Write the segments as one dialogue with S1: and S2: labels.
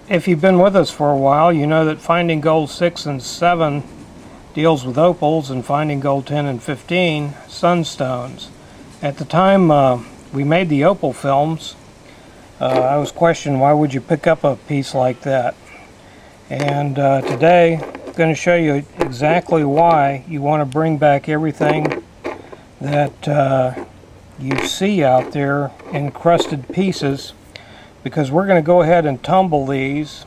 S1: If you've been with us for a while, you know that Finding Gold 6 and 7 deals with opals, and Finding Gold 10 and 15 sunstones. At the time we made the opal films, I was questioned, why would you pick up a piece like that? And today I'm going to show you exactly why you want to bring back everything that you see out there in crusted pieces, because we're going to go ahead and tumble these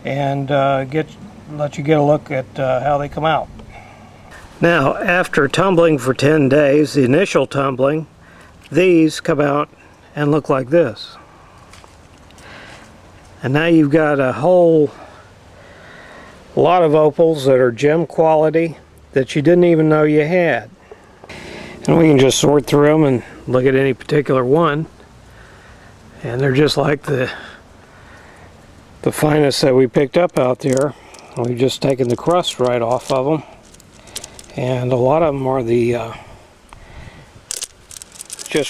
S1: and let you get a look at how they come out. Now, after tumbling for 10 days, the initial tumbling, these come out and look like this. And now you've got a whole lot of opals that are gem quality that you didn't even know you had. And we can just sort through them and look at any particular one. And they're just like the finest that we picked up out there. We've just taken the crust right off of them. And a lot of them are the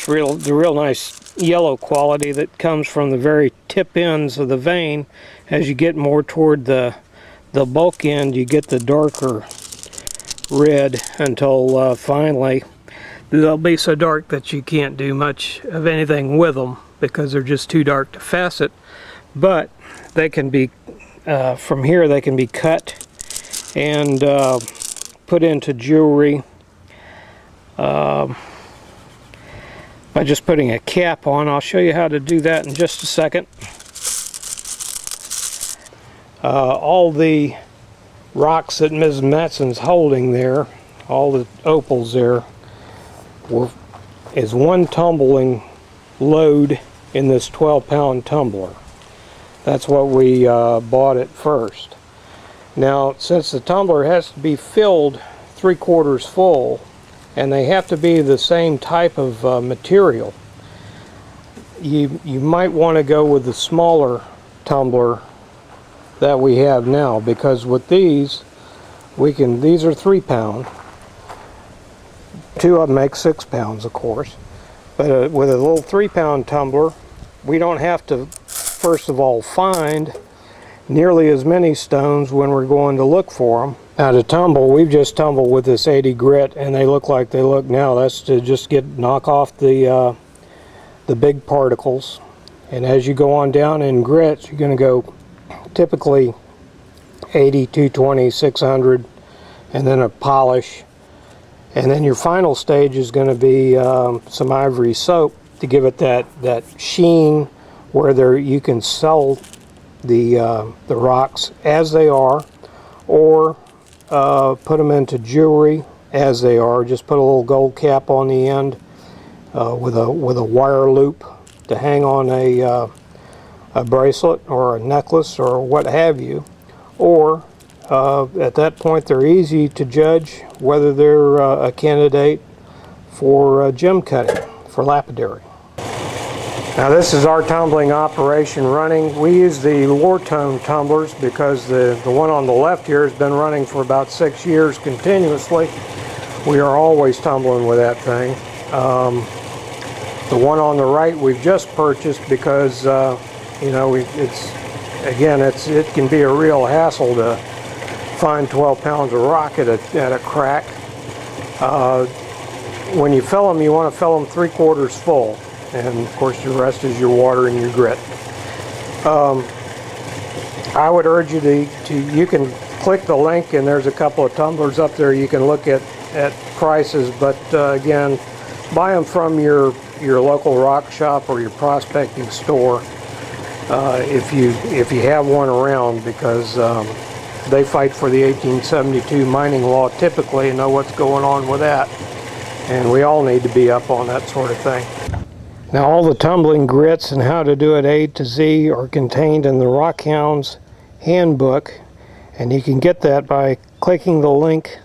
S1: real nice yellow quality that comes from the very tip ends of the vein. As you get more toward the bulk end, you get the darker red until finally they'll be so dark that you can't do much of anything with them because they're just too dark to facet. But they can be, from here they can be cut and put into jewelry by just putting a cap on. I'll show you how to do that in just a second. All the rocks that Ms. Mattson's holding there, all the opals there, is one tumbling load in this 12-pound tumbler. That's what we bought at first. Now, since the tumbler has to be filled 3/4 full, and they have to be the same type of material, you might want to go with the smaller tumbler that we have now, because with these these are 3-pound. 2 of them make 6 pounds, of course. But with a little 3-pound tumbler, we don't have to, first of all, find nearly as many stones when we're going to look for them. Now to tumble, we've just tumbled with this 80 grit, and they look like they look now. That's to just knock off the big particles. And as you go on down in grits, you're going to go typically 80, 220, 600, and then a polish. And then your final stage is going to be some ivory soap to give it that sheen, where you can sell the rocks as they are, or put them into jewelry as they are. Just put a little gold cap on the end with a wire loop to hang on a bracelet or a necklace or what have you. Or at that point, they're easy to judge whether they're a candidate for gem cutting, for lapidary. Now this is our tumbling operation running. We use the Lortone tumblers because the one on the left here has been running for about 6 years continuously. We are always tumbling with that thing. The one on the right we've just purchased because you know, it can be a real hassle to find 12 pounds of rock at a crack. When you fill them, you want to fill them 3/4 full, and of course the rest is your water and your grit. I would urge you you can click the link, and there's a couple of tumblers up there you can look at prices, but again, buy them from your local rock shop or your prospecting store if you have one around, because they fight for the 1872 mining law typically and know what's going on with that. And we all need to be up on that sort of thing. Now all the tumbling grits and how to do it A to Z are contained in the Hounds Handbook. And you can get that by clicking the link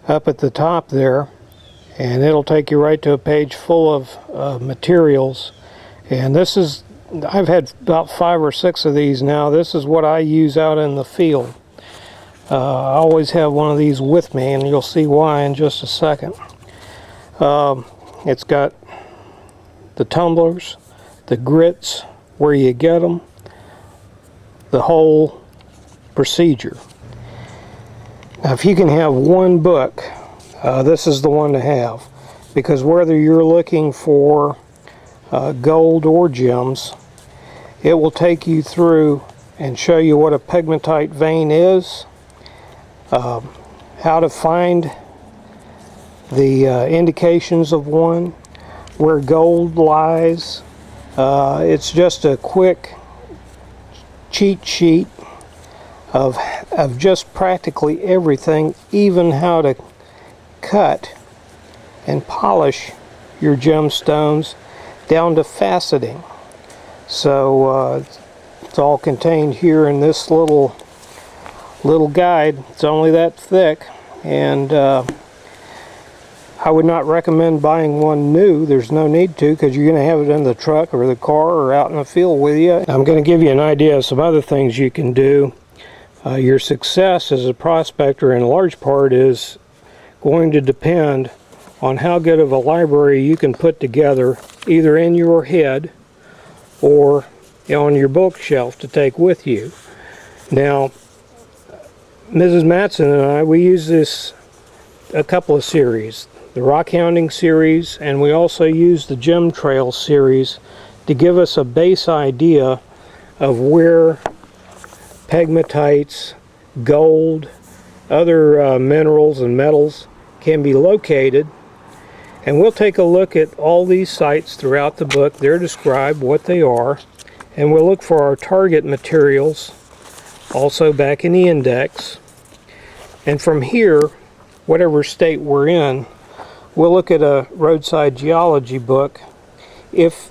S1: up at the top there. And it'll take you right to a page full of materials. And I've had about 5 or 6 of these now. This is what I use out in the field. I always have one of these with me, and you'll see why in just a second. It's got the tumblers, the grits, where you get them, the whole procedure. Now, if you can have one book, this is the one to have, because whether you're looking for gold or gems, it will take you through and show you what a pegmatite vein is, how to find the indications of one, where gold lies. It's just a quick cheat sheet of just practically everything, even how to cut and polish your gemstones down to faceting. So it's all contained here in this little guide. It's only that thick, and I would not recommend buying one new. There's no need to, because you're going to have it in the truck or the car or out in the field with you. I'm going to give you an idea of some other things you can do. Your success as a prospector in large part is going to depend on how good of a library you can put together, either in your head or on your bookshelf to take with you. Now, Mrs. Mattson and I, we use this a couple of series. The rock hounding series, and we also use the gem trail series to give us a base idea of where pegmatites, gold, other minerals and metals can be located. And we'll take a look at all these sites throughout the book. They're described, what they are, and we'll look for our target materials also back in the index. And from here, whatever state we're in, we'll look at a roadside geology book. If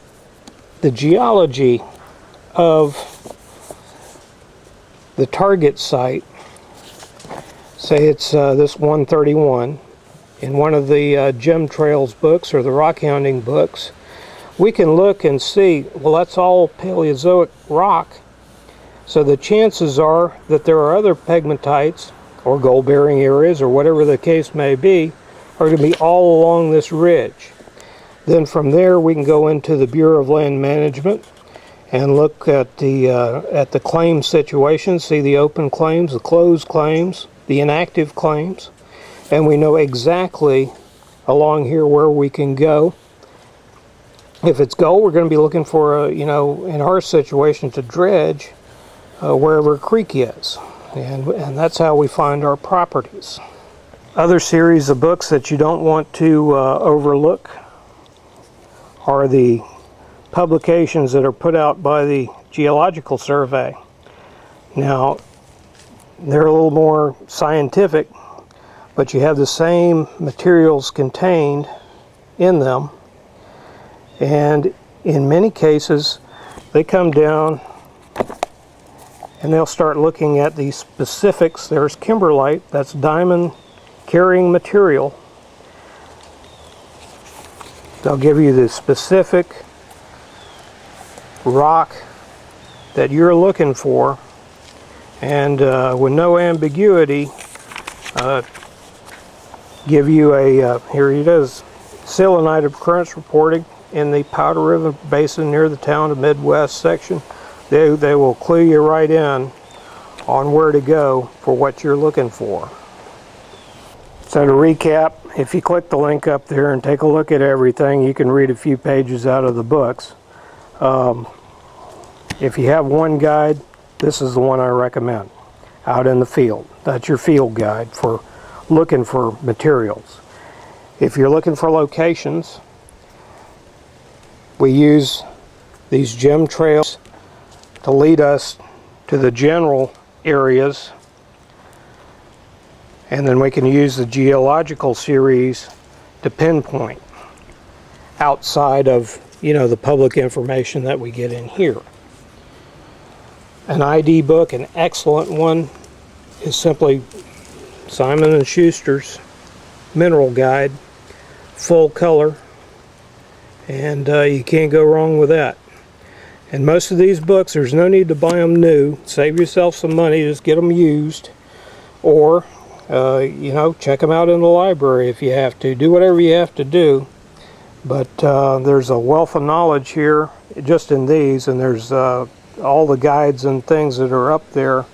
S1: the geology of the target site, say it's this 131, in one of the gem trails books or the rock hounding books, we can look and see, well, that's all Paleozoic rock, so the chances are that there are other pegmatites or gold bearing areas or whatever the case may be are going to be all along this ridge. Then from there we can go into the Bureau of Land Management and look at the claim situation, see the open claims, the closed claims, the inactive claims, and we know exactly along here where we can go. If it's gold, we're going to be looking for in our situation, to dredge wherever a creek is, and that's how we find our properties. Other series of books that you don't want to overlook are the publications that are put out by the Geological Survey. Now, they're a little more scientific, but you have the same materials contained in them, and in many cases they come down and they'll start looking at the specifics. There's kimberlite, that's diamond carrying material. They'll give you the specific rock that you're looking for, and with no ambiguity give you a, here it is, selenite occurrence reporting in the Powder River Basin near the town of Midwest section. They will clue you right in on where to go for what you're looking for. So to recap, if you click the link up there and take a look at everything, you can read a few pages out of the books. If you have one guide, this is the one I recommend, Out in the Field. That's your field guide for looking for materials. If you're looking for locations, we use these gem trails to lead us to the general areas, and then we can use the geological series to pinpoint outside of the public information that we get in here. An ID book, an excellent one, is simply Simon & Schuster's Mineral Guide, full color, and you can't go wrong with that. And most of these books, there's no need to buy them new. Save yourself some money, just get them used, or check them out in the library if you have to. Do whatever you have to do, but there's a wealth of knowledge here just in these, and there's all the guides and things that are up there,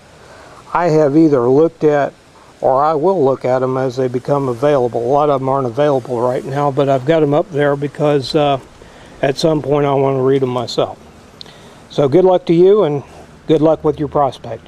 S1: I have either looked at or I will look at them as they become available. A lot of them aren't available right now, but I've got them up there because at some point I want to read them myself. So good luck to you, and good luck with your prospect.